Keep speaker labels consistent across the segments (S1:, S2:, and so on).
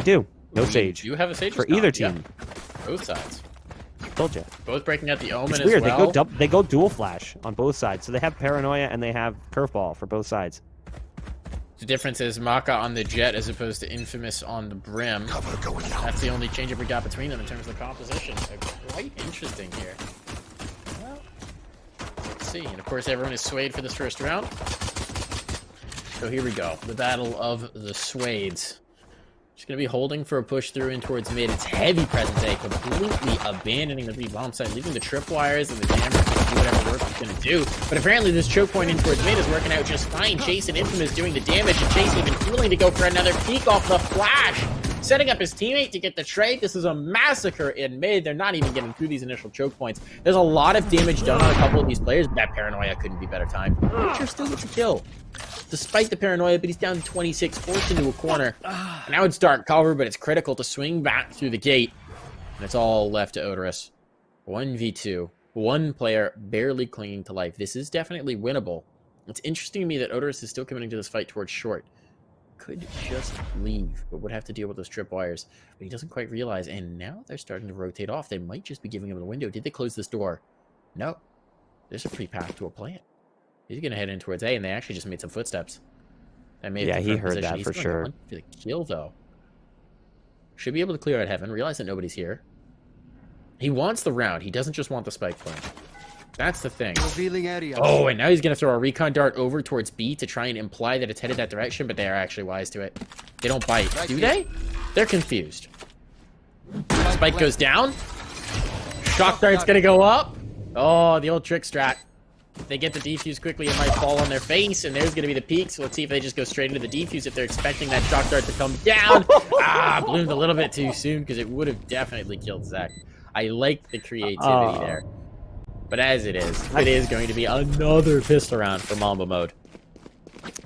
S1: They do. No Sage.
S2: You have a Sage
S1: for either team.
S2: Yeah. Both sides.
S1: Told you.
S2: Both breaking out the Omen
S1: It's
S2: as
S1: weird.
S2: well.
S1: They go dual flash on both sides. So they have Paranoia and they have Curveball for both sides.
S2: The difference is Maka on the Jet as opposed to Infamous on the Brim. That's the only change-up we got between them in terms of the composition. So quite interesting here. Well, let's see. And of course, everyone is swayed for this first round. So here we go. The battle of the Swades. Just going to be holding for a push through in towards mid. It's heavy presence A, completely abandoning the B-bomb side, leaving the tripwires and the jammer to do whatever work it's going to do. But apparently this choke point in towards mid is working out just fine. Chase and Infamous doing the damage, and Chase even willing to go for another peek off the flash, setting up his teammate to get the trade. This is a massacre in mid. They're not even getting through these initial choke points. There's a lot of damage done on a couple of these players, but that Paranoia couldn't be better timed. Witcher still gets a kill. Despite the Paranoia, but he's down to 26, forced into a corner. Now it's dark cover, but it's critical to swing back through the gate. And it's all left to Oderus. 1v2. One player barely clinging to life. This is definitely winnable. It's interesting to me that Oderus is still coming into this fight towards short. Could just leave, but would have to deal with those tripwires. But he doesn't quite realize, and now they're starting to rotate off. They might just be giving him the window. Did they close this door? No. There's a free path to a plant. He's going to head in towards A, and they actually just made some footsteps. That made
S1: he heard
S2: position.
S1: that for sure.
S2: For the kill, though. Should be able to clear out heaven. Realize that nobody's here. He wants the round. He doesn't just want the spike plant. That's the thing. Oh, and now he's going to throw a recon dart over towards B to try and imply that it's headed that direction, but they are actually wise to it. They don't bite. Do they? They're confused. Spike goes down. Shock dart's going to go up. Oh, the old trick strat. If they get the defuse quickly, it might fall on their face, and there's going to be the peak. So let's see if they just go straight into the defuse if they're expecting that shock dart to come down. Bloomed a little bit too soon because it would have definitely killed zecK. I like the creativity there. But as it is going to be another pistol round for Mamba mode.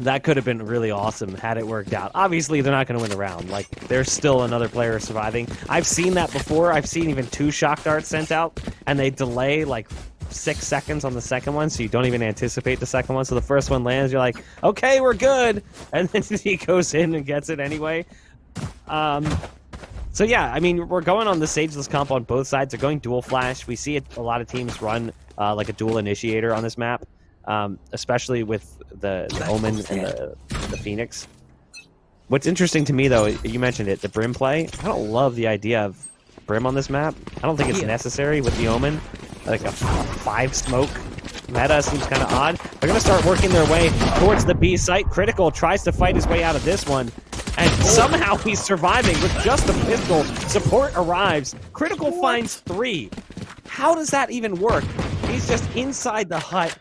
S1: That could have been really awesome had it worked out. Obviously, they're not going to win the round. Like, there's still another player surviving. I've seen that before. I've seen even 2 shock darts sent out, and they delay, like, 6 seconds on the second one, so you don't even anticipate the second one. So the first one lands, you're like, okay, we're good. And then he goes in and gets it anyway. So yeah, I mean, we're going on the Sageless comp on both sides. They're going dual flash. We see a lot of teams run like a dual initiator on this map, especially with the Omen and the Phoenix. What's interesting to me, though, you mentioned it, the Brim play. I don't love the idea of Brim on this map. I don't think it's necessary with the Omen. Like a 5 smoke meta seems kind of odd. They're going to start working their way towards the B site. Critical tries to fight his way out of this one. And somehow he's surviving with just a pistol. Support arrives. Critical finds 3. How does that even work? He's just inside the hut,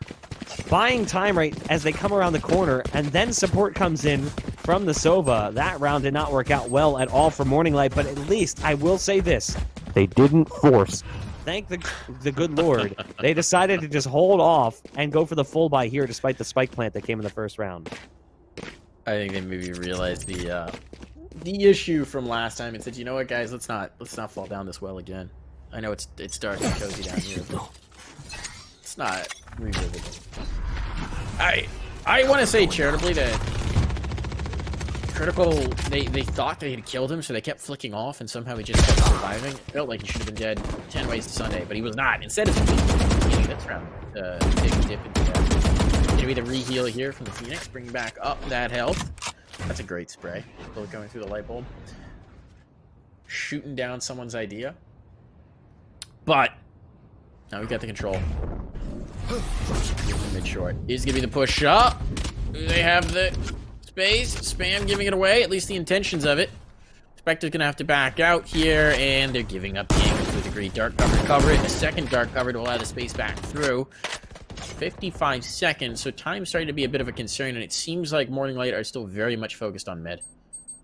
S1: buying time right as they come around the corner, and then support comes in from the Sova. That round did not work out well at all for Morning Light, but at least I will say this. They didn't force. Thank the good Lord. They decided to just hold off and go for the full buy here despite the spike plant that came in the first round.
S2: I think they maybe realized the issue from last time and said, you know what, guys, let's not fall down this well again. I know it's dark and cozy down here, but it's not revisit it. I want to say charitably that Critical, they thought they had killed him, so they kept flicking off, and somehow he just kept surviving. It felt like he should have been dead 10 ways to Sunday, but he was not. Instead of getting this round, take a dip into that. Gonna be the re-heal here from the Phoenix, bringing back up that health. That's a great spray. Both going through the light bulb. Shooting down someone's idea. But now we've got the control. Mid-short. Is gonna be the push up. They have the space. Spam giving it away, at least the intentions of it. Spectre's gonna have to back out here, and they're giving up the angle to a degree. Dark cover it. A second dark cover to allow the space back through. 55 seconds, so time's starting to be a bit of a concern, and it seems like Morning Light are still very much focused on mid.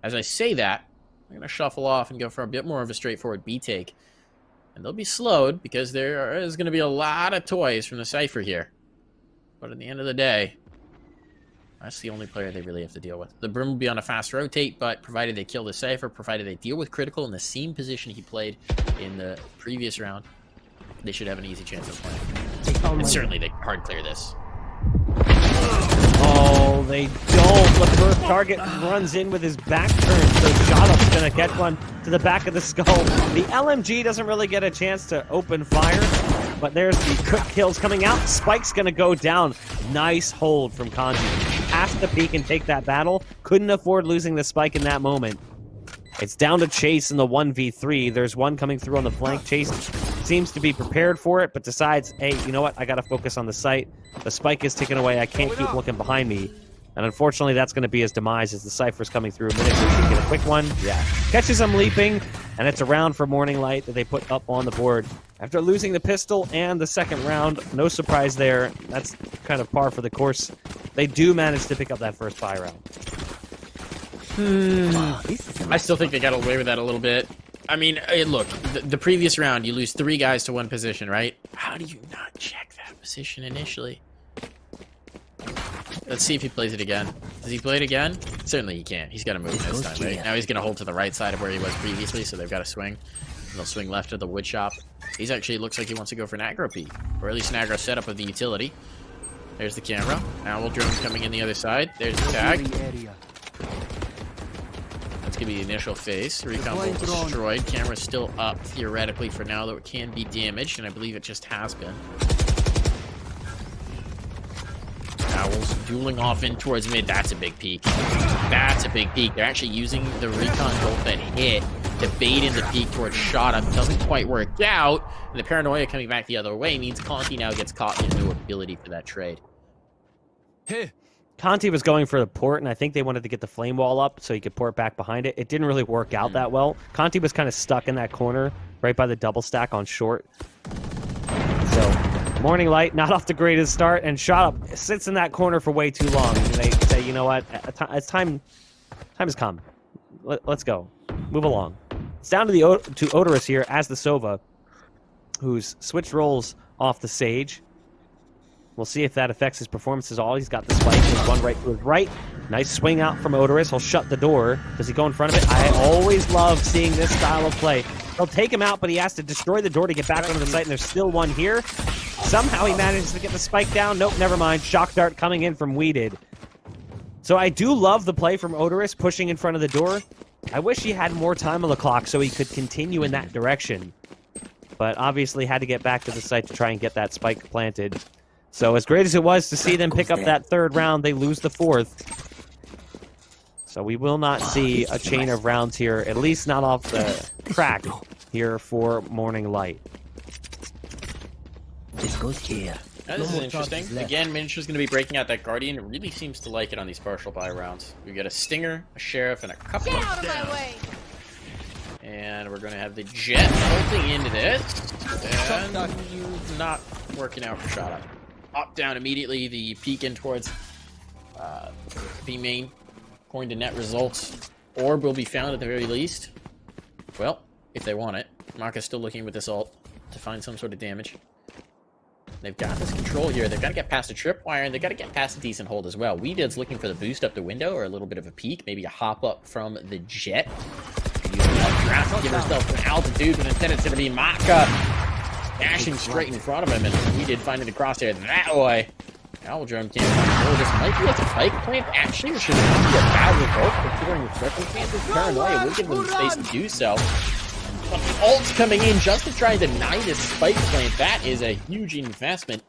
S2: As I say that, I'm gonna shuffle off and go for a bit more of a straightforward B take. And they'll be slowed, because there is going to be a lot of toys from the Cypher here. But at the end of the day, that's the only player they really have to deal with. The Brim will be on a fast rotate, but provided they kill the Cypher, provided they deal with Critical in the same position he played in the previous round, they should have an easy chance of playing. And certainly they hard clear this. Oh, they don't. The first target runs in with his back turn, so Shotup's going
S1: going to catch one to the back of the skull. The LMG doesn't really get a chance to open fire, but there's the quick kills coming out. Spike's going to go down. Nice hold from Contii. Has to peek and take that battle. Couldn't afford losing the Spike in that moment. It's down to Chase in the 1v3. There's one coming through on the flank. Chase seems to be prepared for it, but decides, hey, you know what? I got to focus on the site. The Spike is taken away. I can't keep looking behind me. And unfortunately, that's going to be his demise as the Cypher's coming through. Minute to get a quick one. Yeah. Catches him leaping, and it's a round for Morning Light that they put up on the board. After losing the pistol and the second round, no surprise there. That's kind of par for the course. They do manage to pick up that first buy round.
S2: I still think they got away with that a little bit. I mean, look, the previous round, you lose 3 guys to 1 position, right? How do you not check that position initially? Let's see if he plays it again. Does he play it again? Certainly he can't. He's got to move this time, right? Now he's going to hold to the right side of where he was previously, so they've got to swing. They'll swing left of the wood shop. He's actually, looks like he wants to go for an aggro peek, or at least an aggro setup of the utility. There's the camera. Owl drone coming in the other side. There's the tag. That's going to be the initial phase. Recon bolt destroyed. Camera's still up, theoretically, for now, though it can be damaged, and I believe it just has been. Owls dueling off in towards mid. That's a big peek. That's a big peek. They're actually using the recon bolt that hit to bait in the peek towards shot up. Doesn't quite work out. And the paranoia coming back the other way means Contii now gets caught in no ability for that trade.
S1: Hey. Contii was going for the port, and I think they wanted to get the flame wall up so he could port back behind it. It didn't really work out that well. Contii was kind of stuck in that corner right by the double stack on short. So Morning Light, not off the greatest start, and Shot Up sits in that corner for way too long. And they say, you know what, it's time has come. Let's go. Move along. It's down to Oderus here as the Sova, who's switched roles off the Sage. We'll see if that affects his performance at all. He's got the spike. There's one right to his right. Nice swing out from Oderus. He'll shut the door. Does he go in front of it? I always love seeing this style of play. He'll take him out, but he has to destroy the door to get back onto the site, and there's still one here. Somehow he manages to get the spike down. Nope, never mind. Shock dart coming in from Wedid. So I do love the play from Oderus pushing in front of the door. I wish he had more time on the clock so he could continue in that direction. But obviously had to get back to the site to try and get that spike planted. So as great as it was to see them pick up that third round, they lose the fourth. So we will not see a chain of rounds here, at least not off the track here for Morning Light.
S3: This goes here.
S2: This is interesting. Again, Miniature's going to be breaking out that Guardian. It really seems to like it on these partial buy rounds. We get a Stinger, a Sheriff, and a couple
S4: Get out of my way!
S2: And we're going to have the Jet bolting into this. And not working out for Shot Up. Up, down immediately, the peek in towards B main. According to net results, Orb will be found at the very least. Well, if they want it. MAKKA's still looking with this ult to find some sort of damage. They've got this control here. They've got to get past a tripwire, and they've got to get past a decent hold as well. Wedid's looking for the boost up the window, or a little bit of a peek, maybe a hop up from the Jet. Using that draft to give herself an altitude, but instead it's going to be MAKKA dashing straight in front of him, and Wedid finding the crosshair that way. Owl drone can't find this might be a spike plant, actually, or should it be a bad result, considering the circumstances? Paranoia will give them the space to do so. But the ult's coming in just to try and deny this spike plant. That is a huge investment.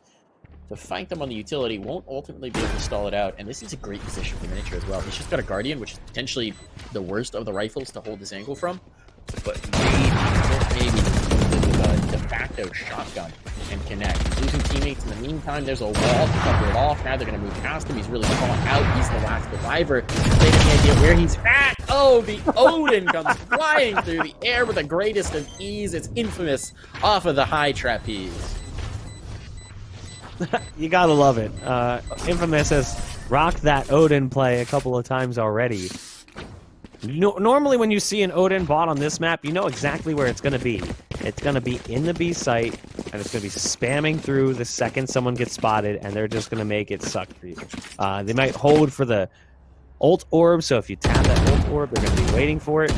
S2: To fight them on the utility won't ultimately be able to stall it out, and this is a great position for Miniature as well. He's just got a Guardian, which is potentially the worst of the rifles to hold this angle from, but maybe de facto shotgun and connect. He's losing teammates in the meantime. There's a wall to cover it off. Now they're going to move past him. He's really falling out. He's the last survivor. They have no idea where he's at. Oh, the Odin comes flying through the air with the greatest of ease. It's infamous off of the high trapeze.
S1: You gotta love it. Infamous has rocked that Odin play a couple of times already. Normally when you see an Odin bot on this map, you know exactly where it's going to be. It's going to be in the B site, and it's going to be spamming through the second someone gets spotted, and they're just going to make it suck for you. They might hold for the ult orb, so if you tap that ult orb, they're going to be waiting for it.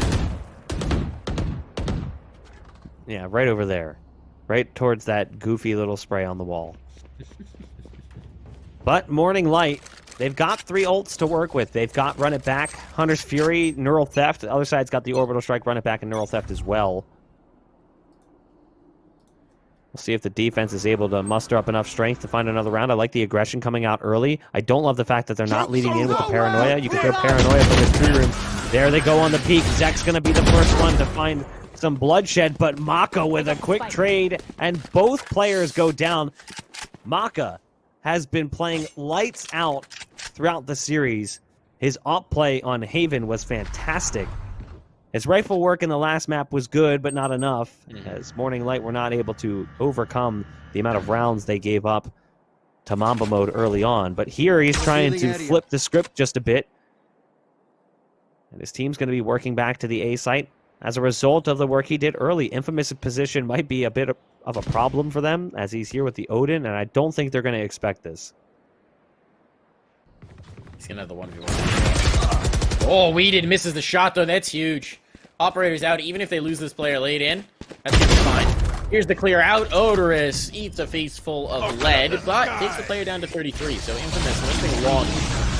S1: Yeah, right over there. Right towards that goofy little spray on the wall. But Morning Light They've got 3 ults to work with. They've got Run It Back, Hunter's Fury, Neural Theft. The other side's got the Orbital Strike, Run It Back, and Neural Theft as well. We'll see if the defense is able to muster up enough strength to find another round. I like the aggression coming out early. I don't love the fact that they're not leading in with the Paranoia. You can throw Paranoia from this 3 room. There they go on the peak. zecK's going to be the first one to find some bloodshed, but mAKKA with a quick trade, and both players go down. mAKKA has been playing lights out throughout the series. His op play on Haven was fantastic. His rifle work in the last map was good, but not enough, as Morning Light were not able to overcome the amount of rounds they gave up to Mamba mode early on. But here he's trying to flip the script just a bit. And his team's going to be working back to the A site. As a result of the work he did early, Infamous' position might be a bit of a problem for them, as he's here with the Odin, and I don't think they're going to expect this.
S2: He's going to have the 1v1. Oh, Wedid misses the shot, though. That's huge. Operator's out. Even if they lose this player late in, that's going to be fine. Here's the clear out. Oderus eats a face full of lead, but takes the player down to 33. So Infamous, nothing wrong.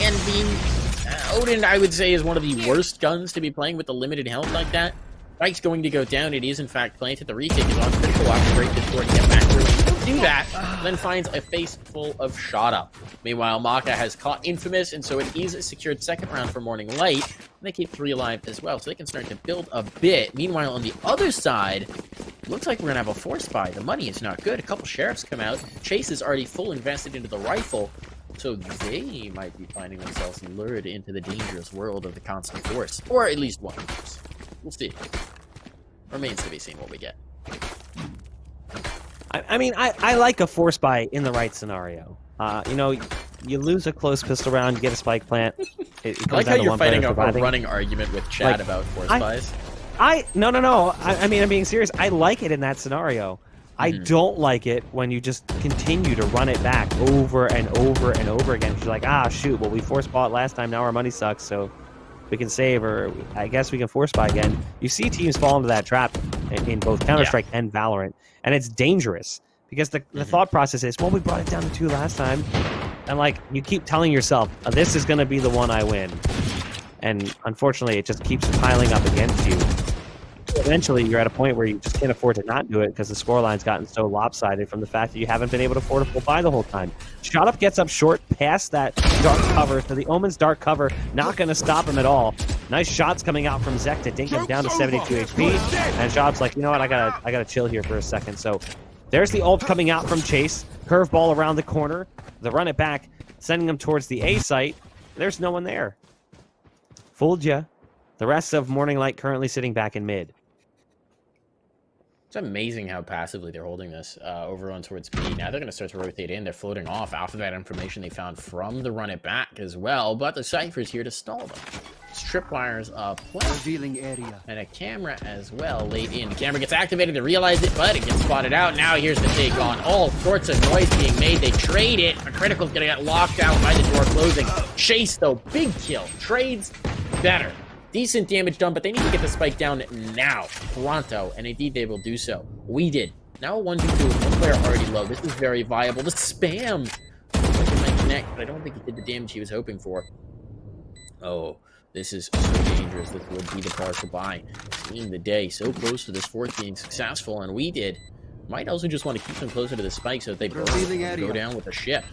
S2: And the Odin, I would say, is one of the worst guns to be playing with the limited health like that. Spike's going to go down. It is, in fact, planted. The retake is on critical. After break the door to get back through. Do that, then finds a face full of shot up. Meanwhile, mAKKA has caught Infamous, and so it is a secured second round for Morning Light. And they keep 3 alive as well, so they can start to build a bit. Meanwhile, on the other side, looks like we're going to have a force buy. The money is not good. A couple sheriffs come out. Chase is already full invested into the rifle. So they might be finding themselves lured into the dangerous world of the constant force. Or at least one force. We'll see. Remains to be seen what we get.
S1: I mean, I like a force buy in the right scenario. You know, you lose a close pistol round, you get a spike plant.
S2: I like how you're fighting a running argument with Chad about force buys.
S1: No. I mean, I'm being serious. I like it in that scenario. I don't like it when you just continue to run it back over and over and over again. You're like, ah, shoot, well, we force bought last time, now our money sucks, so we can save, or I guess we can force buy again. You see teams fall into that trap in both Counter-Strike and Valorant, and it's dangerous, because the thought process is, well, we brought it down to 2 last time, and like, you keep telling yourself, this is going to be the one I win, and unfortunately, it just keeps piling up against you. Eventually, you're at a point where you just can't afford to not do it because the scoreline's gotten so lopsided from the fact that you haven't been able to afford a full buy the whole time. Shot Up gets up short past that dark cover, so the Omen's dark cover not going to stop him at all. Nice shots coming out from zecK to dink him down to 72 HP, and Shot Up's like, you know what, I gotta chill here for a second. So there's the ult coming out from Chase, curveball around the corner, the run it back, sending him towards the A site. There's no one there. Fooled ya. The rest of Morning Light currently sitting back in mid.
S2: It's amazing how passively they're holding this over on towards B. Now they're going to start to rotate in. They're floating off after that information they found from the run it back as well. But the Cypher's here to stall them. Tripwires revealing area. And a camera as well late in. The camera gets activated to realize it, but it gets spotted out. Now here's the take on. All sorts of noise being made. They trade it. A critical's going to get locked out by the door closing. Chase, though, big kill. Trades better. Decent damage done, but they need to get the spike down now. Pronto, and indeed they will do so. Wedid. Now a 1v2 with one player already low. This is very viable. The spam! Might connect, but I don't think he did the damage he was hoping for. Oh, this is so dangerous. This would be the partial buy. Seeing the day so close to this fourth being successful, and Wedid might also just want to keep them closer to the spike so that they both go down with a ship.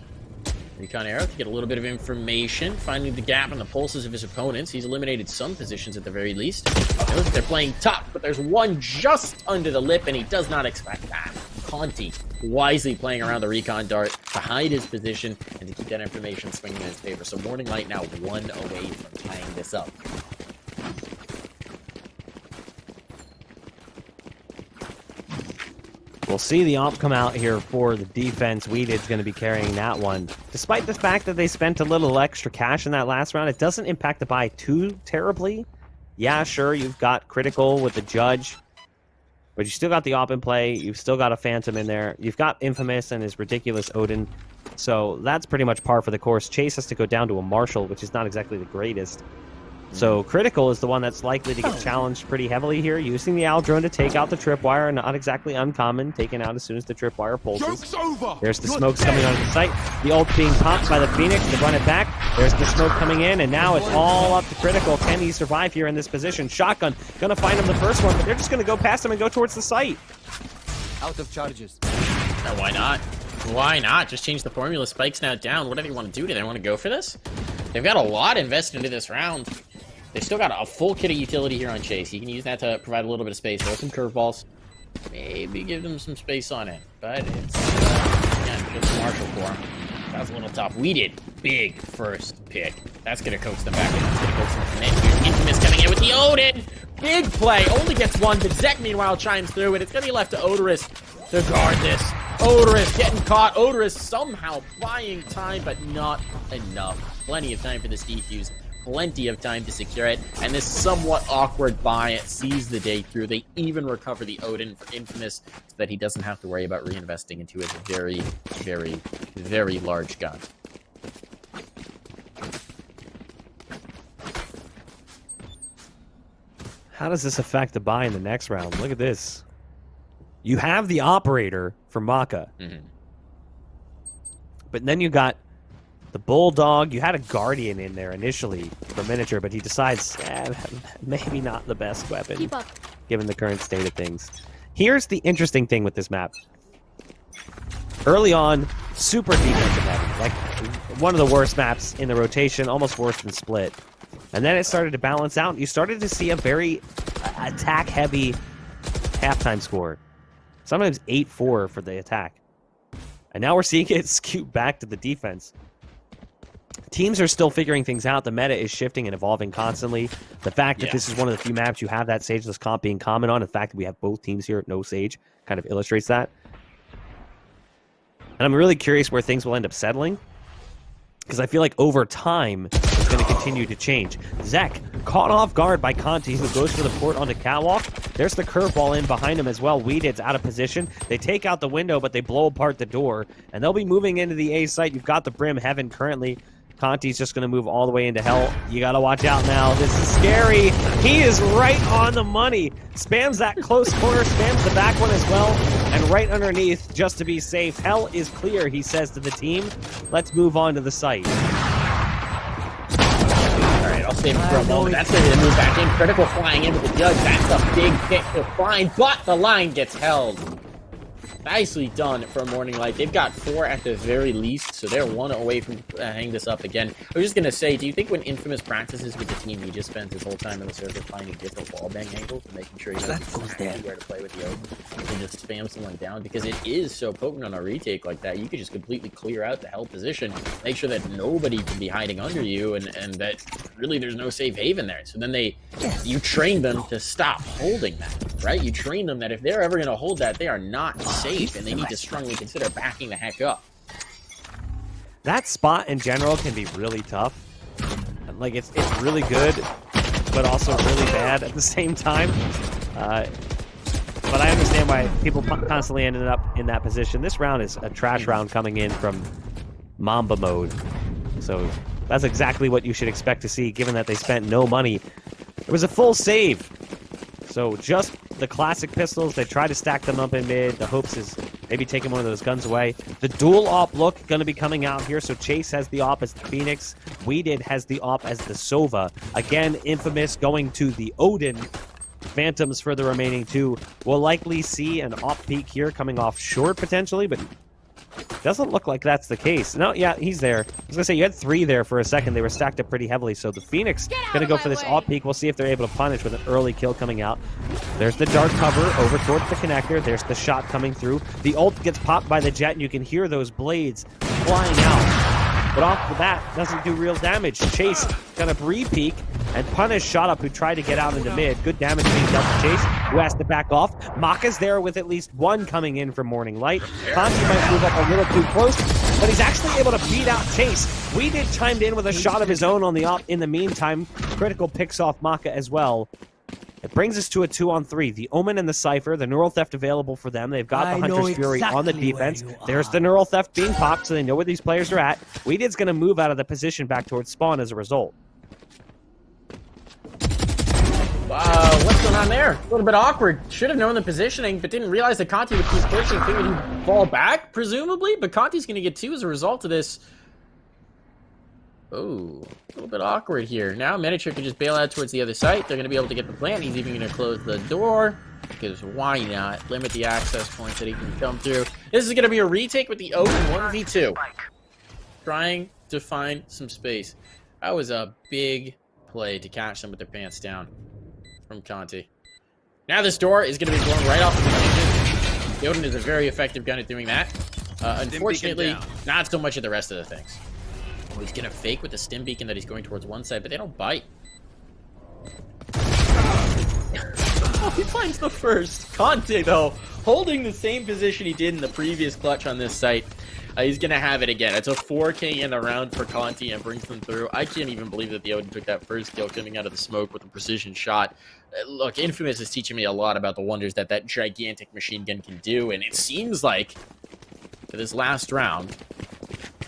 S2: Recon arrow to get a little bit of information, finding the gap in the pulses of his opponents. He's eliminated some positions at the very least. Knows that they're playing tough, but there's one just under the lip, and he does not expect that. Contii wisely playing around the recon dart to hide his position and to keep that information swinging in his favor. So Morning Light now 1 away from tying this up.
S1: We'll see the op come out here for the defense. Wedid's going to be carrying that one. Despite the fact that they spent a little extra cash in that last round, it doesn't impact the buy too terribly. Yeah, sure, you've got critical with the judge, but you still got the op in play. You've still got a Phantom in there. You've got Infamous and his ridiculous Odin. So that's pretty much par for the course. Chase has to go down to a Marshal, which is not exactly the greatest. So Critical is the one that's likely to get challenged pretty heavily here, using the Owl drone to take out the tripwire. Not exactly uncommon, taken out as soon as the tripwire pulses. There's the smokes coming onto the site. The ult being popped by the Phoenix to run it back. There's the smoke coming in, and now it's all up to Critical. Can he survive here in this position? Shotgun gonna find him the first one, but they're just gonna go past him and go towards the site.
S3: Out of charges.
S2: Now, why not? Why not? Just change the formula. Spike's now down. Whatever you want to do. Do they want to go for this? They've got a lot invested into this round. They've still got a full kit of utility here on Chase. You can use that to provide a little bit of space. Throw some curveballs. Maybe give them some space on it. But it's, again, just Marshall for him. That's a little tough. Wedid. Big first pick. That's going to coax them back in. That's going to coax them from it. Here's Infamous coming in with the Odin. Big play. Only gets one, but zecK, meanwhile, chimes through it. It's going to be left to Oderus to guard this. Oderus getting caught. Oderus somehow buying time, but not enough. Plenty of time for this defuse. Plenty of time to secure it. And this somewhat awkward buy it sees the day through. They even recover the Odin for Infamous so that he doesn't have to worry about reinvesting into his very, very, very large gun.
S1: How does this affect the buy in the next round? Look at this. You have the operator for mAKKA. But then you got the Bulldog. You had a Guardian in there initially for miniature, but he decides maybe not the best weapon
S4: Keep up.
S1: given the current state of things. Here's the interesting thing with this map. Early on, super defensive heavy. Like one of the worst maps in the rotation, almost worse than Split. And then it started to balance out. You started to see a very attack-heavy halftime score. Sometimes 8-4 for the attack. And now we're seeing it skew back to the defense. Teams are still figuring things out. The meta is shifting and evolving constantly. The fact that this is one of the few maps you have that Sageless comp being common on, the fact that we have both teams here at no Sage, kind of illustrates that. And I'm really curious where things will end up settling, because I feel like over time, it's going to continue to change. zecK, caught off guard by Contii, who goes for the port onto Catwalk. There's the curveball in behind him as well. Wedid's out of position. They take out the window, but they blow apart the door, and they'll be moving into the A site. You've got the Brim Heaven currently. Conti's just going to move all the way into Hell. You got to watch out now. This is scary. He is right on the money. Spams that close corner, spams the back one as well, and right underneath, just to be safe. Hell is clear, he says to the team. Let's move on to the site.
S2: All right, I'll save it for a moment. That's ready to move back in. Critical flying into the Judge. That's a big pick to find, but the line gets held. Nicely done for Morning Light. They've got 4 at the very least, so they're 1 away from hanging this up again. I was just going to say, do you think when Infamous practices with the team, he just spends his whole time in the server finding different wallbang angles and making sure he knows exactly where to play with the Odin and just spam someone down? Because it is so potent on a retake like that. You could just completely clear out the Hell position, make sure that nobody can be hiding under you, and that really there's no safe haven there. So then you train them to stop holding that, right? You train them that if they're ever going to hold that, they are not safe. And they need to strongly consider backing the heck up.
S1: That spot in general can be really tough. Like it's really good, but also really bad at the same time. But I understand why people constantly ended up in that position. This round is a trash round coming in from Mamba mode. So that's exactly what you should expect to see, given that they spent no money. It was a full save. So just the classic pistols, they try to stack them up in mid. The hopes is maybe taking one of those guns away. The dual op look going to be coming out here. So Chase has the op as the Phoenix. Wedid has the op as the Sova. Again, Infamous going to the Odin. Phantoms for the remaining 2. We'll likely see an op peak here coming off short potentially, but doesn't look like that's the case. No, yeah, he's there. I was going to say, you had 3 there for a second. They were stacked up pretty heavily, so the Phoenix going to go for this op peak. We'll see if they're able to punish with an early kill coming out. There's the dart cover over towards the connector. There's the shot coming through. The ult gets popped by the Jet, and you can hear those blades flying out. But off the bat, doesn't do real damage. Chase going to re-peek and punish Shot Up, who tried to get out into mid. Good damage being dealt to Chase, who has to back off. mAKKA's there with at least 1 coming in from Morning Light. Contii might move up a little too close, but he's actually able to beat out Chase. Wedid chimed in with a shot of his own on the op in the meantime. Critical picks off mAKKA as well. It brings us to a 2-on-3. The Omen and the Cypher, the Neural Theft available for them. They've got the Hunter's Fury on the defense. There's the Neural Theft being popped, so they know where these players are at. Wedid's going to move out of the position back towards spawn as a result.
S2: down there. A little bit awkward. Should have known the positioning, but didn't realize that Contii would keep pushing. Figured he'd fall back, presumably, but Contii's going to get 2 as a result of this. Oh, a little bit awkward here. Now Miniature can just bail out towards the other site. They're going to be able to get the plant. He's even going to close the door, because why not? Limit the access points that he can come through. This is going to be a retake with the Odin 1v2. Trying to find some space. That was a big play to catch them with their pants down from Contii. Now this door is going to be blown right off of the hinges. The Odin is a very effective gun at doing that. Unfortunately, not so much of the rest of the things. Oh, he's going to fake with the stim beacon that he's going towards one side, but they don't bite. Oh, he finds the first. Contii, though, holding the same position he did in the previous clutch on this site. He's going to have it again. It's a 4K in the round for Contii and brings them through. I can't even believe that the Odin took that first kill coming out of the smoke with a precision shot. Look, Infamous is teaching me a lot about the wonders that that gigantic machine gun can do, and it seems like for this last round,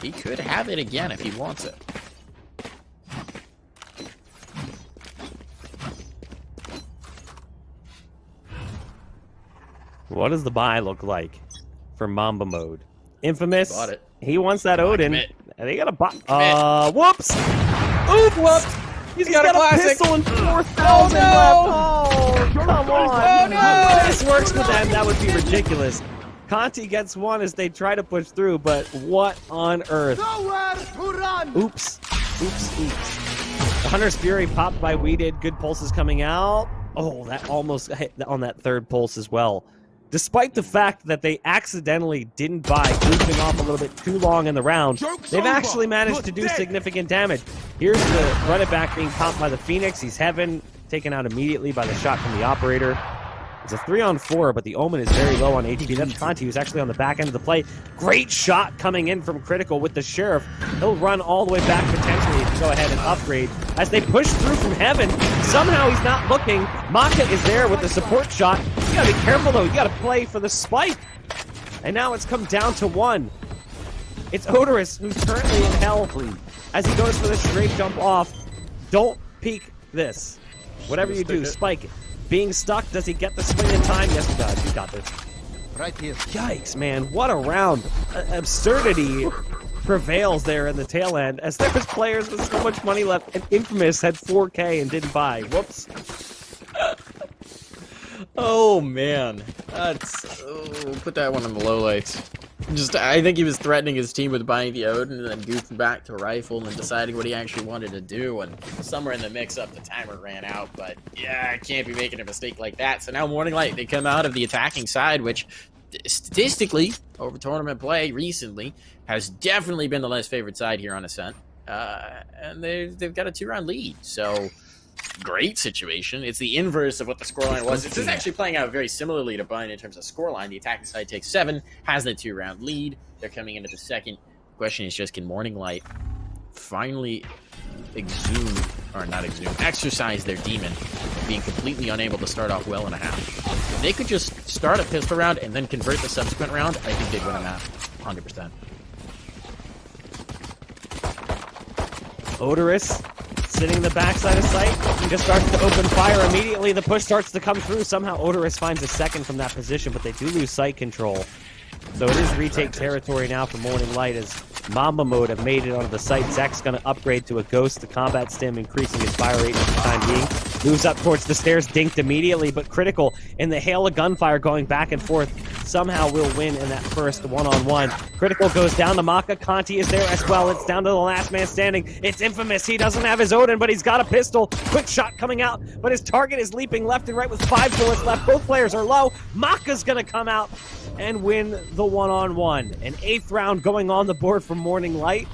S2: he could have it again if he wants it.
S1: What does the buy look like for Mamba mode? Infamous.
S2: Bought it.
S1: He wants that Odin.
S2: Commit.
S1: And they got a buy. Whoops. Oop, whoops. He's got a pistol and 4,000 left. Oh, come on.
S2: Oh, no.
S1: If this works for them, that would be ridiculous. Contii gets 1 as they try to push through, but what on earth?
S3: Nowhere to run.
S1: Oops. Oops, oops. The Hunter's Fury popped by Wedid. Good pulses coming out. Oh, that almost hit on that third pulse as well. Despite the fact that they accidentally didn't buy, goofing off a little bit too long in the round, they've actually managed to do significant damage. Here's the run it back being popped by the Phoenix. He's Heaven, taken out immediately by the shot from the Operator. It's a 3-on-4, but the Omen is very low on HP. That's Contii, who's actually on the back end of the play. Great shot coming in from Critical with the Sheriff. He'll run all the way back potentially to go ahead and upgrade. As they push through from Heaven, somehow he's not looking. Maka is there with the support shot. You gotta be careful though, you gotta play for the spike. And now it's come down to 1. It's Oderus, who's currently in hell, as he goes for the straight jump off. Don't peek this. Whatever you do, spike it. Being stuck, does he get the swing in time? Yes, he does. He got this.
S3: Right here.
S1: Yikes, man. What a round. Absurdity prevails there in the tail end, as there was players with so much money left, and Infamous had 4K and didn't buy. Whoops.
S2: Oh, man. That's... put that one on the lowlights. I think he was threatening his team with buying the Odin and then goofing back to rifle and deciding what he actually wanted to do, and somewhere in the mix-up the timer ran out, but yeah, I can't be making a mistake like that. So now Morning Light, they come out of the attacking side, which statistically, over tournament play recently, has definitely been the less favored side here on Ascent, and they've got a 2-round lead, so... Great situation. It's the inverse of what the scoreline was. This is actually playing out very similarly to Bind in terms of scoreline. The attacking side takes 7, has the 2-round lead. They're coming into the second. The question is just, can Morning Light finally exercise their demon, being completely unable to start off well in a half? If they could just start a pistol round and then convert the subsequent round, I think they'd win a map. 100%.
S1: Oderus sitting in the backside of sight. He just starts to open fire immediately. The push starts to come through. Somehow Oderus finds a second from that position, but they do lose sight control. So it is retake territory now for Morning Light, as Mamba mode have made it onto the site. zecK's going to upgrade to a Ghost, the combat stim, increasing his fire rate for the time being. Moves up towards the stairs, dinked immediately, but Critical in the hail of gunfire going back and forth. Somehow will win in that first one-on-one. Critical goes down to Maka. Contii is there as well. It's down to the last man standing. It's Infamous. He doesn't have his Odin, but he's got a pistol. Quick shot coming out, but his target is leaping left and right with 5 bullets left. Both players are low. Maka's going to come out and win the one-on-one. An 8th round going on the board for Morning Light.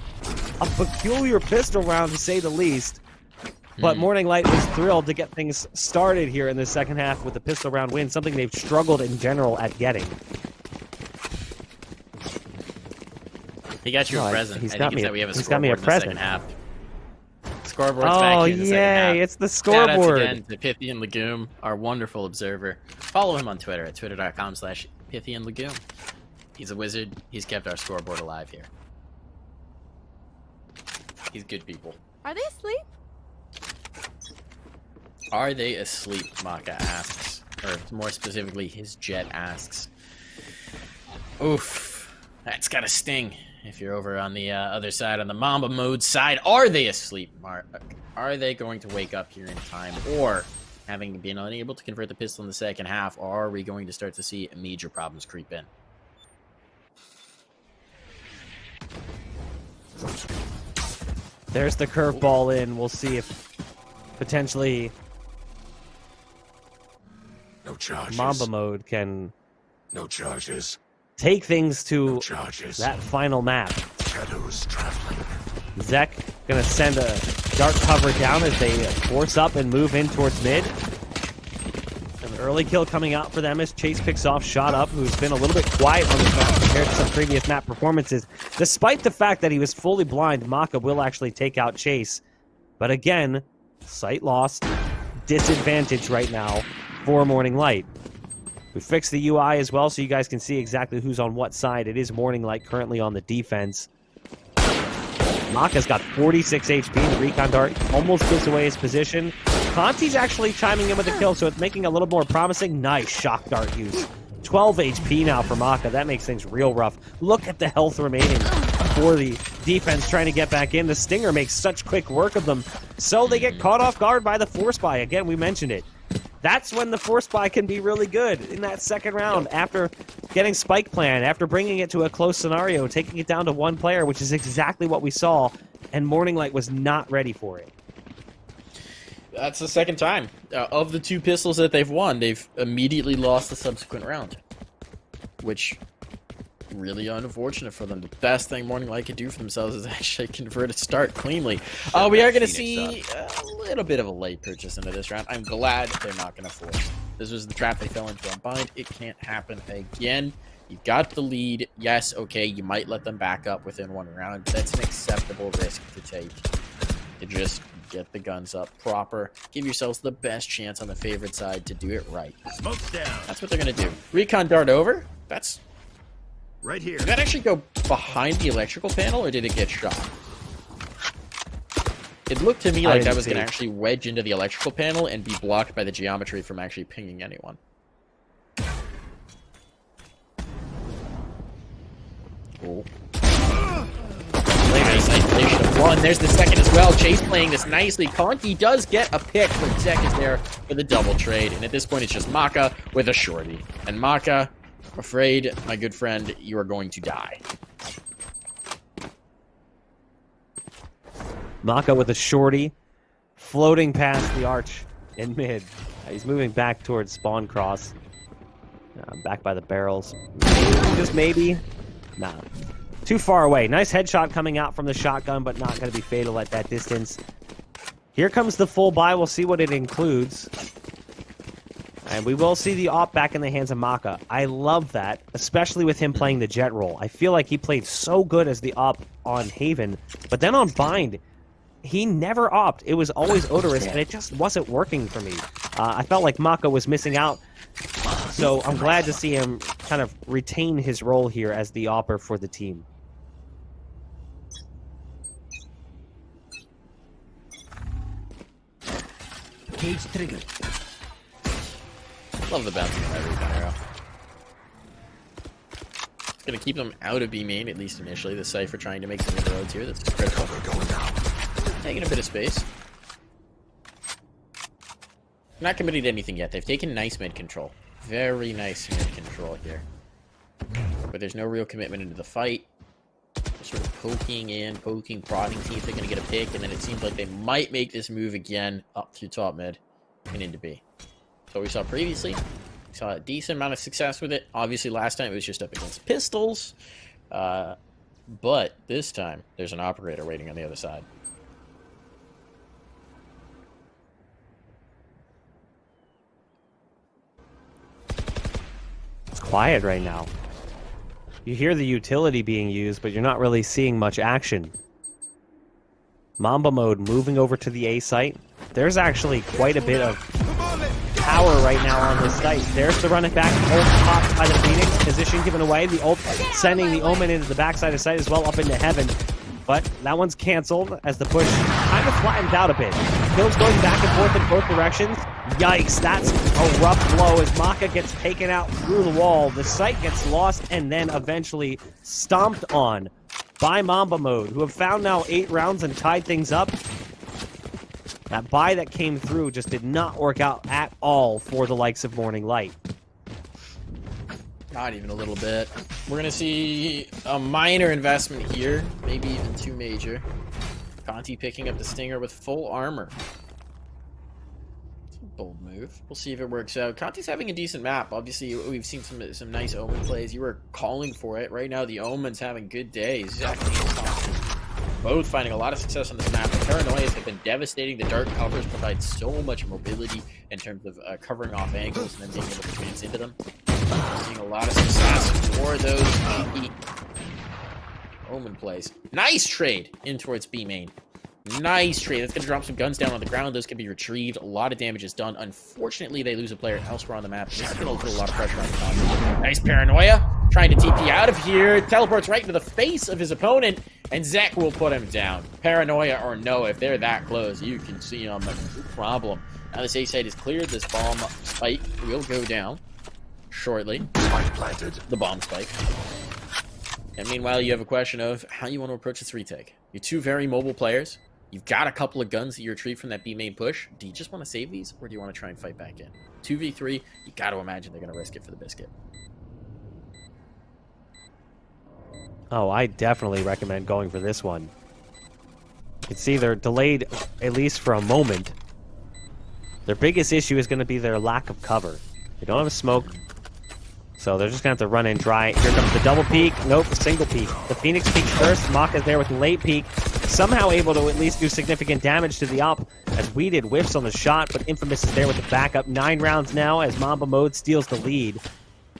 S1: A peculiar pistol round, to say the least. But Morning Light was thrilled to get things started here in the second half with the pistol round win, something they've struggled in general at getting.
S2: He got you a present.
S1: He's
S2: I
S1: got
S2: think
S1: me.
S2: that we have a
S1: He's got me a
S2: scoreboard in the
S1: present.
S2: second half. Scoreboard's back here in the second half.
S1: Yay! It's the
S2: Shout outs
S1: scoreboard.
S2: again to Pithy and Legume, our wonderful observer. Follow him on Twitter at twitter.com/Pithy and Legume. He's a wizard. He's kept our scoreboard alive here. He's good people.
S4: Are they asleep?
S2: Are they asleep? mAKKA asks, or more specifically, his Jet asks. Oof, that's gotta sting. If you're over on the other side, on the Mamba mode side, are they asleep? Are they going to wake up here in time, or having been unable to convert the pistol in the second half, are we going to start to see major problems creep in?
S1: There's the curveball in. We'll see if potentially
S4: No charges.
S1: Mamba mode can
S4: No charges.
S1: take things to
S4: No charges.
S1: that final map.
S4: Shadows traveling.
S1: zecK gonna send a dark cover down as they force up and move in towards mid. An early kill coming out for them as Chase picks off Shot Up, who's been a little bit quiet on this map compared to some previous map performances. Despite the fact that he was fully blind, mAKKA will actually take out Chase. But again, sight lost, disadvantage right now for Morning Light. We fixed the UI as well so you guys can see exactly who's on what side. It is Morning Light currently on the defense. mAKKA's got 46 HP. The Recon Dart almost gives away his position. Contii's actually chiming in with a kill, so it's making it a little more promising. Nice Shock Dart use. 12 HP now for mAKKA. That makes things real rough. Look at the health remaining for the defense trying to get back in. The Stinger makes such quick work of them, so they get caught off guard by the Force Buy. Again, we mentioned it. That's when the Force Buy can be really good in that second round after getting Spike Plan, after bringing it to a close scenario, taking it down to one player, which is exactly what we saw, and Morning Light was not ready for it.
S2: That's the second time. Of the two pistols that they've won, they've immediately lost the subsequent round. Which, really unfortunate for them. The best thing Morning Light could do for themselves is actually convert a start cleanly. We are going to see a little bit of a late purchase into this round. I'm glad they're not going to force. This was the trap they fell into on Bind. It can't happen again. You've got the lead. Yes, okay, you might let them back up within one round. That's an acceptable risk to take. To just get the guns up proper. Give yourselves the best chance on the favorite side to do it right.
S4: Smoke's down.
S2: That's what they're going to do. Recon Dart over. That's...
S4: Right here.
S2: Did that actually go behind the electrical panel, or did it get shot? It looked to me like that was going to actually wedge into the electrical panel and be blocked by the geometry from actually pinging anyone. Oh. Nice isolation of one. There's the second as well. Chase playing this nicely. Contii does get a pick, but zecK is there for the double trade. And at this point, it's just mAKKA with a shorty. And mAKKA, I'm afraid, my good friend, you are going to die.
S1: mAKKA with a shorty, floating past the arch in mid. He's moving back towards spawn cross. Back by the barrels. Just maybe. Nah. Too far away. Nice headshot coming out from the shotgun, but not going to be fatal at that distance. Here comes the full buy. We'll see what it includes. And we will see the op back in the hands of mAKKA. I love that, especially with him playing the Jet role. I feel like he played so good as the op on Haven, but then on Bind, he never opt. It was always Oderus, and it just wasn't working for me. I felt like mAKKA was missing out, so I'm glad to see him kind of retain his role here as the opper for the team.
S3: Cage triggered.
S2: Love the bouncing of that recon arrow. It's going to keep them out of B main, at least initially. The Cypher trying to make some inroads here. That's critical. Taking a bit of space. Not committing to anything yet. They've taken nice mid control. Very nice mid control here. But there's no real commitment into the fight. Sort of poking in, poking, prodding, see if they're going to get a pick, and then it seems like they might make this move again up through top mid and into B. So we saw previously, we saw a decent amount of success with it. Obviously last time it was just up against pistols, but this time there's an operator waiting on the other side.
S1: It's quiet right now. You hear the utility being used, but you're not really seeing much action. Mamba mode moving over to the A site. There's actually quite a bit of power right now on this site. There's the run it back. Ult popped by the Phoenix. Position given away. The ult sending the Omen into the backside of site as well, up into heaven. but that one's canceled as the push kind of flattens out a bit. Kills going back and forth in both directions. Yikes, that's a rough blow as mAKKA gets taken out through the wall. The site gets lost and then eventually stomped on by Mamba Mode, who have found now 8 rounds and tied things up. That buy that came through just did not work out at all for the likes of Morning Light.
S2: Not even a little bit. We're going to see a minor investment here, maybe even too major. Contii picking up the Stinger with full armor. It's a bold move. We'll see if it works out. Contii's having a decent map. Obviously, we've seen some nice Omen plays. You were calling for it. Right now, the Omen's having good days. zecK and Contii both finding a lot of success on this map. The Paranoias have been devastating. The dark covers provide so much mobility in terms of covering off angles and then being able to advance into them. Seeing a lot of success for those Omen plays. Nice trade in towards B main. Nice trade. That's going to drop some guns down on the ground. Those can be retrieved. A lot of damage is done. Unfortunately, they lose a player elsewhere on the map. This is going to put a lot of pressure on the top. Nice Paranoia. Trying to TP out of here. Teleports right into the face of his opponent. And zecK will put him down. Paranoia or no, if they're that close, you can see them. No problem. Now this A site is cleared. This bomb spike will go down shortly.
S4: Spike planted.
S2: The bomb spike. And meanwhile, you have a question of how you want to approach this retake. You're 2 very mobile players. You've got a couple of guns that you retrieve from that B main push. Do you just want to save these, or do you want to try and fight back in? 2v3, you got to imagine they're going to risk it for the biscuit.
S1: Oh, I definitely recommend going for this one. You can see they're delayed, at least for a moment. Their biggest issue is going to be their lack of cover. They don't have a smoke, so they're just going to have to run in dry. Here comes the double peek. Nope, single peek. The Phoenix peeks first. mAKKA's there with the late peek. Somehow able to at least do significant damage to the op as Wedid whiffs on the shot, but Infamous is there with the backup. 9 rounds now as Mamba Mode steals the lead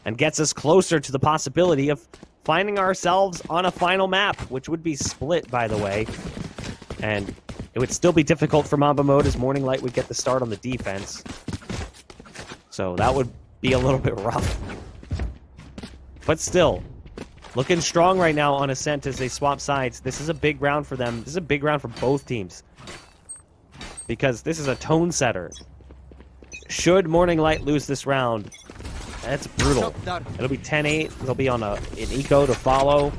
S1: and gets us closer to the possibility of finding ourselves on a final map, which would be split, by the way. And it would still be difficult for Mamba Mode as Morning Light would get the start on the defense. So that would be a little bit rough. But still, looking strong right now on Ascent as they swap sides. This is a big round for them. This is a big round for both teams. Because this is a tone setter. Should Morning Light lose this round, that's brutal. It'll be 10-8. They'll be on an eco to follow,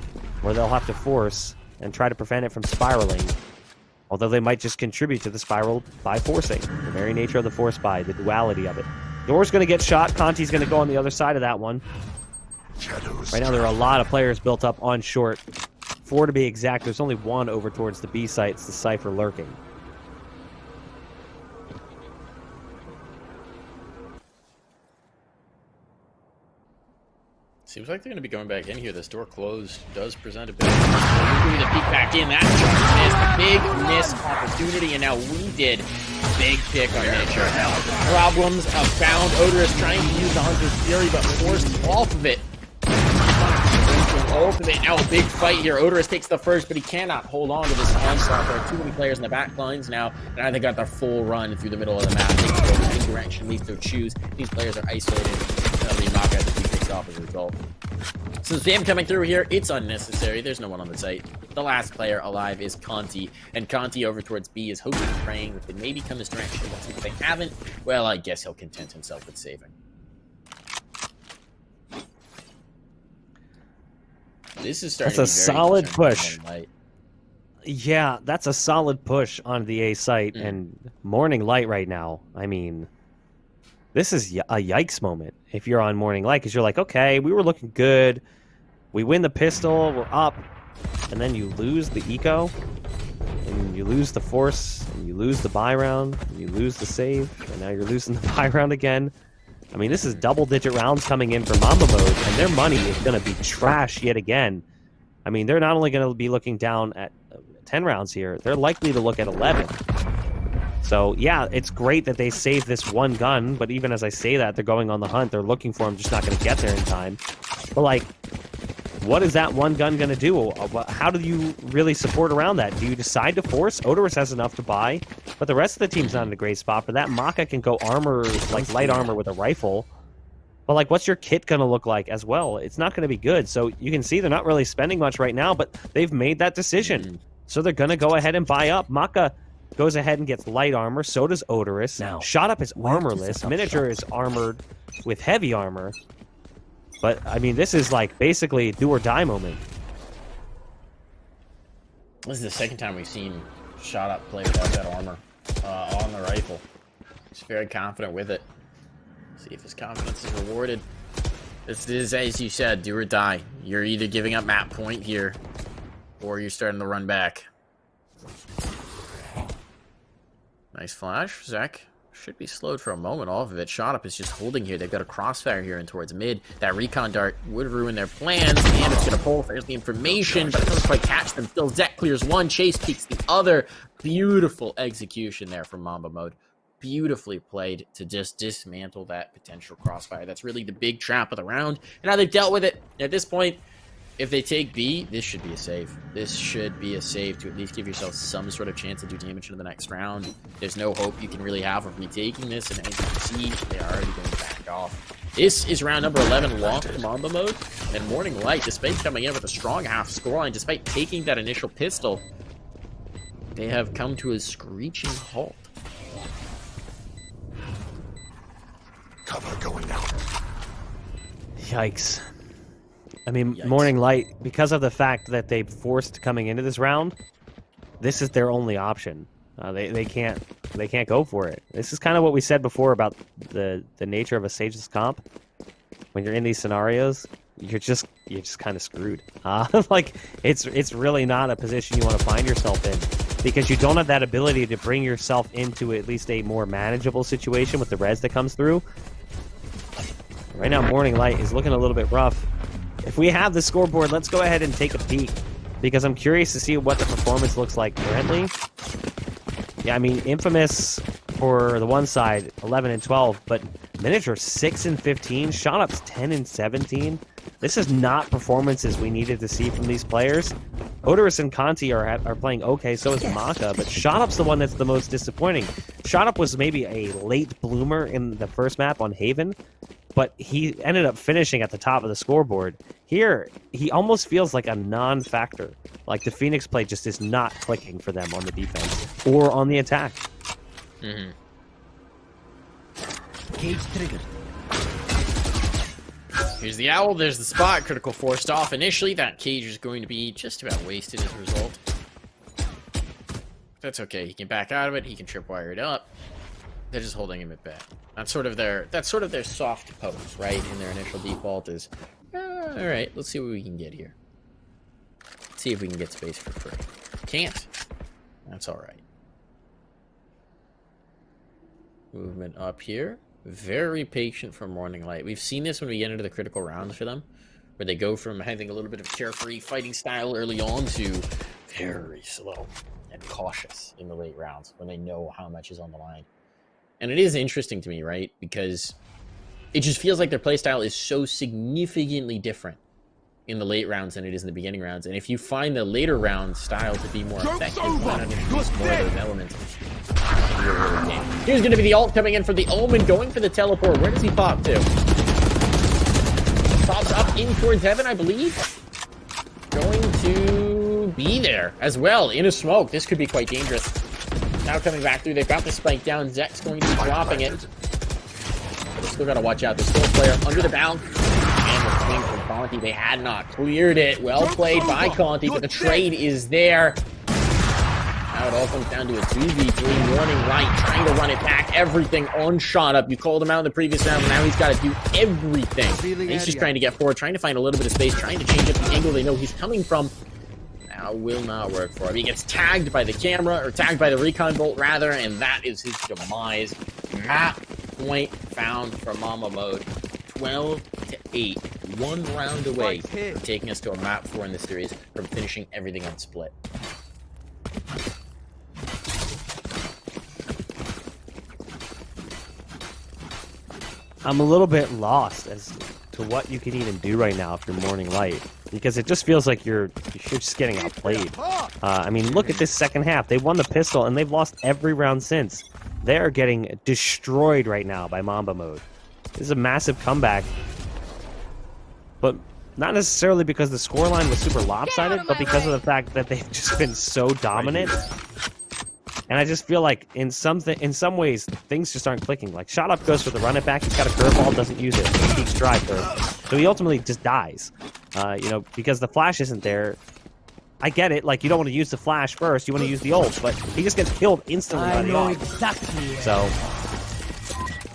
S1: where they'll have to force and try to prevent it from spiraling. Although they might just contribute to the spiral by forcing. The very nature of the force buy, the duality of it. Door's going to get shot. Contii's going to go on the other side of that one. Right now there are a lot of players built up on short. 4 to be exact. There's only 1 over towards the B site. It's the Cypher lurking.
S2: Seems like they're going to be going back in here. This door closed does present a bit. Moving the peek back in. That shot missed. Big miss opportunity, and now Wedid. Big pick on nature. Problems abound. Oderus trying to use the Hunter's Fury, but forced off of it. Ultimate. Now a big fight here. Oderus takes the first, but he cannot hold on to this onslaught. There are too many players in the back lines now, and I think got their full run through the middle of the map. They can go in any direction, at least they'll choose. These players are isolated. The mAKKA takes off as a result. Since them coming through here, it's unnecessary. There's no one on the site. The last player alive is Contii, and Contii over towards B is hoping and praying that they maybe come this direction. But if they haven't, well, I guess he'll content himself with saving. This is starting
S1: That's a
S2: to be very
S1: solid
S2: concerning
S1: push.
S2: for Morning Light.
S1: Yeah, that's a solid push on the A site, and Morning Light right now, I mean, this is a yikes moment if you're on Morning Light, because you're like, okay, we were looking good, we win the pistol, we're up, and then you lose the eco, and you lose the force, and you lose the buy round, and you lose the save, and now you're losing the buy round again. I mean, this is double-digit rounds coming in for Mamba Mode, and their money is going to be trash yet again. I mean, they're not only going to be looking down at 10 rounds here, they're likely to look at 11. So, yeah, it's great that they saved this one gun, but even as I say that, they're going on the hunt. They're looking for him, just not going to get there in time. But, like, what is that one gun going to do? How do you really support around that? Do you decide to force? Oderus has enough to buy, but the rest of the team's not in a great spot for that. mAKKA can go armor, like light armor with a rifle. But, like, what's your kit going to look like as well? It's not going to be good. So you can see they're not really spending much right now, but they've made that decision. So they're going to go ahead and buy up. mAKKA goes ahead and gets light armor. So does Oderus.
S3: Now,
S1: Shot Up is
S3: where to
S1: armorless.
S3: set up
S1: Miniature
S3: shop?
S1: is armored with heavy armor. But, I mean, this is like basically do or die moment.
S2: This is the second time we've seen Shot Up play without that armor on the rifle. He's very confident with it. See if his confidence is rewarded. This is, as you said, do or die. You're either giving up map point here, or you're starting to run back. Nice flash, zecK. Should be slowed for a moment off of it. Shot Up is just holding here. They've got a crossfire here and towards mid. That recon dart would ruin their plans, and it's going to pull. There's the information, but it doesn't quite catch them. Still, zecK clears one, Chase peeks the other. Beautiful execution there from Mamba Mode. Beautifully played to just dismantle that potential crossfire. That's really the big trap of the round, and how they've dealt with it. At this point, if they take B, this should be a save. This should be a save to at least give yourself some sort of chance to do damage into the next round. There's no hope you can really have of retaking this, and as you can see, they are already going back off. This is round number 11 lost to Mamba Mode, and Morning Light, despite coming in with a strong half scoreline, despite taking that initial pistol, they have come to a screeching halt.
S4: Cover going out.
S1: Yikes. I mean,
S2: Yikes.
S1: Morning Light, because of the fact that they forced coming into this round, this is their only option. They can't go for it. This is kind of what we said before about the nature of a Sageless comp. When you're in these scenarios, you're just kind of screwed. Like it's really not a position you want to find yourself in, because you don't have that ability to bring yourself into at least a more manageable situation with the res that comes through. Right now, Morning Light is looking a little bit rough. If we have the scoreboard, let's go ahead and take a peek, because I'm curious to see what the performance looks like currently. Yeah, I mean, Infamous for the one side, 11 and 12, but Miniature 6 and 15, Shot Up's 10 and 17. This is not performances we needed to see from these players. Oderus and Contii are playing okay, so is mAKKA, but Shot Up's the one that's the most disappointing. Shot Up was maybe a late bloomer in the first map on Haven, but he ended up finishing at the top of the scoreboard. Here, he almost feels like a non-factor. Like the Phoenix play just is not clicking for them on the defense or on the attack.
S2: Mm-hmm.
S3: Cage triggered.
S2: Here's the owl, there's the spot. Critical forced off initially. That cage is going to be just about wasted as a result. That's okay. He can back out of it. He can tripwire it up. They're just holding him at bay. That's sort of their soft pose, right? In their initial default is, all right, let's see what we can get here. Let's see if we can get space for free. Can't. That's all right. Movement up here. Very patient from Morning Light. We've seen this when we get into the critical rounds for them, where they go from having a little bit of carefree fighting style early on to very slow and cautious in the late rounds when they know how much is on the line. And it is interesting to me, right? Because it just feels like their playstyle is so significantly different in the late rounds than it is in the beginning rounds. And if you find the later round style to be more effective, why not introduce more of those elements? Here's going to be the ult coming in for the Omen, going for the teleport. Where does he pop to? Pops up in towards heaven, I believe. Going to be there as well in a smoke. This could be quite dangerous. Now coming back through, they've got the spike down. zecK's going to be dropping it. But they still got to watch out. There's still a player under the bounce. And the swing from Contii. They had not cleared it. Well played by Contii, but the trade is there. Now it all comes down to a 2v3. Morning Light trying to run it back. Everything on Shot Up. You called him out in the previous round, but now he's got to do everything. And he's just trying to get forward, trying to find a little bit of space, trying to change up the angle they know he's coming from. Now will not work for him. He gets tagged by the camera, or tagged by the recon bolt rather, and that is his demise. Map point found for Mamba Mode. 12-8. 1 round away from taking us to a map 4 in this series, from finishing everything on split.
S1: I'm a little bit lost as to what you can even do right now if you're Morning Light, because it just feels like you're just getting outplayed. I mean, look at this second half. They won the pistol, and they've lost every round since. They are getting destroyed right now by Mamba Mode. This is a massive comeback. But Not necessarily because the scoreline was super lopsided, but because of the fact that they've just been so dominant. And I just feel like in some ways things just aren't clicking. Like Shot Up goes for the run it back. He's got a curveball, doesn't use it. He keeps drive first, so he ultimately just dies. You know, because the flash isn't there. I get it. Like you don't want to use the flash first. You want to use the ult, but he just gets killed instantly by the ult.
S3: Exactly.
S1: So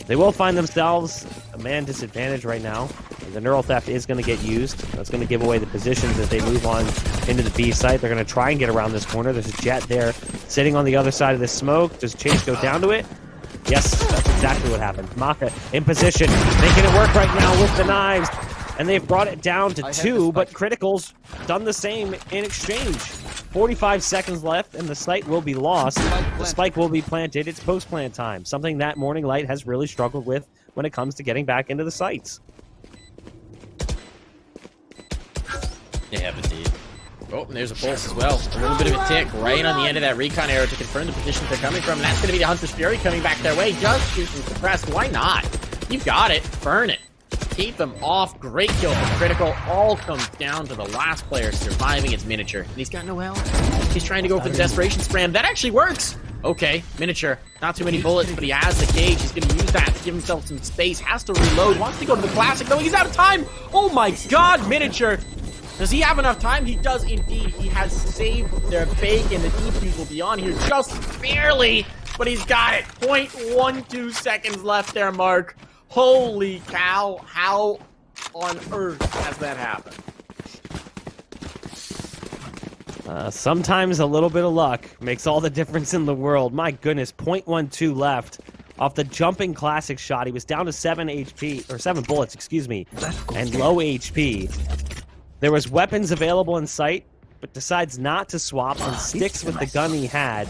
S1: they will find themselves a man disadvantage right now. The Neural Theft is going to get used. That's going to give away the positions as they move on into the B site. They're going to try and get around this corner. There's a Jet there sitting on the other side of this smoke. Does Chase go down to it? Yes, that's exactly what happened. mAKKA in position, making it work right now with the knives. And they've brought it down to 2, but Critical's done the same in exchange. 45 seconds left, and the site will be lost. The spike will be planted. It's post-plant time, something that Morning Light has really struggled with when it comes to getting back into the sites.
S2: They have indeed. Oh, and there's a pulse as well. A little bit of a tick right on the end of that recon arrow to confirm the positions they're coming from. And that's going to be the Hunter's Fury coming back their way. Just shooting suppressed. Why not? You've got it. Burn it. Keep them off. Great kill from Critical. All comes down to the last player surviving. It's Miniature. And he's got no health. He's trying to go for the Desperation Spram. That actually works. Okay, Miniature. Not too many bullets, but he has the cage. He's going to use that to give himself some space. Has to reload. Wants to go to the Classic, though. He's out of time. Oh my god, Miniature. Does he have enough time? He does indeed. He has saved their bake, and the defuse will be on here just barely, but he's got it. 0.12 seconds left there, Mark. Holy cow. How on earth has that happened?
S1: Sometimes a little bit of luck makes all the difference in the world. My goodness, 0.12 left. Off the jumping Classic shot, he was down to 7 HP, or 7 bullets, excuse me, and low HP. There was weapons available in sight, but decides not to swap and sticks with the gun he had.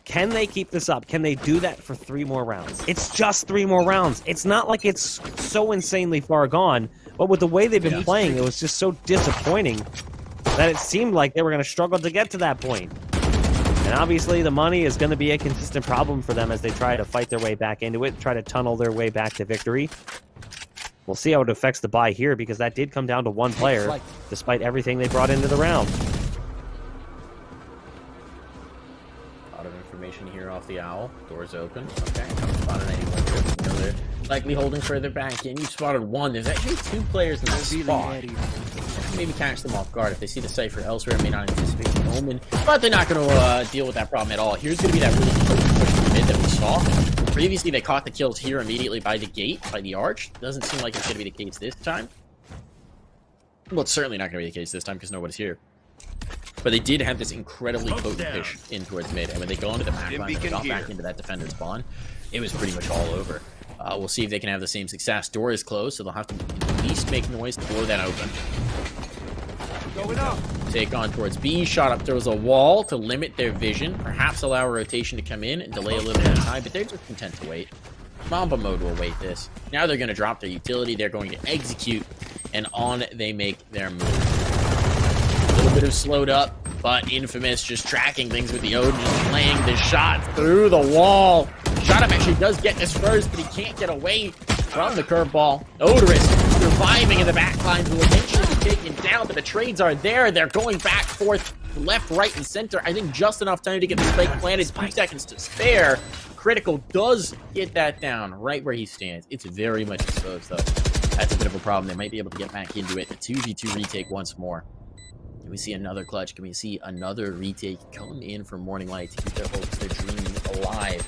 S1: Can they keep this up? Can they do that for 3 more rounds? It's just 3 more rounds. It's not like it's so insanely far gone, but with the way they've been playing, it was just so disappointing that it seemed like they were going to struggle to get to that point. And obviously the money is going to be a consistent problem for them as they try to fight their way back into it, try to tunnel their way back to victory. We'll see how it affects the buy here, because that did come down to 1 player, despite everything they brought into the round.
S2: A lot of information here off the Owl. Doors open. Okay, haven't spotted anyone here. You know they're likely holding further back in. You spotted 1. There's actually 2 players in this spot. Maybe catch them off guard. If they see the Cypher elsewhere, may not anticipate the Omen, but they're not going to deal with that problem at all. Here's going to be that really potent push to the mid that we saw. Previously, they caught the kills here immediately by the gate, by the arch. Doesn't seem like it's going to be the case this time. Well, it's certainly not going to be the case this time because nobody's here. But they did have this incredibly potent push in towards mid, and when they go into the back line and they got back into that defender spawn, it was pretty much all over. We'll see if they can have the same success. Door is closed, so they'll have to at least make noise to blow that open.
S4: Going up.
S2: Take on towards B. Shot Up throws a wall to limit their vision. Perhaps allow a rotation to come in and delay a little bit of time, but they're just content to wait. Mamba mode will wait this. Now they're going to drop their utility. They're going to execute, and on they make their move. A little bit of slowed up, but Infamous just tracking things with the Odin, just playing the shot through the wall. Shot Up actually does get this first, but he can't get away from the curveball. Oderus surviving in the backlines will eventually be taken down, but the trades are there. They're going back, forth, left, right, and center. I think just enough time to get the spike planted. 2 seconds to spare. Critical does get that down right where he stands. It's very much exposed, though. That's a bit of a problem. They might be able to get back into it. A 2v2 retake once more. Can we see another clutch? Can we see another retake come in from Morning Light to keep their hopes, their dreams alive?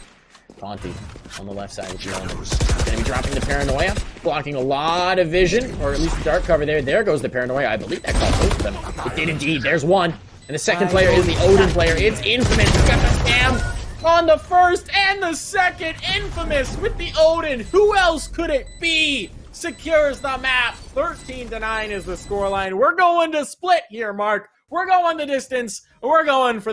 S2: Contii on the left side of the element. Going to be dropping the Paranoia, blocking a lot of vision, or at least the dark cover there. There goes the Paranoia. I believe that caught both of them. It did indeed. There's one. And the second player is the Odin player. It's Infamous. He's got the scam on the first and the second. Infamous with the Odin. Who else could it be? Secures the map. 13-9 is the scoreline. We're going to split here, Mark. We're going the distance. We're going for the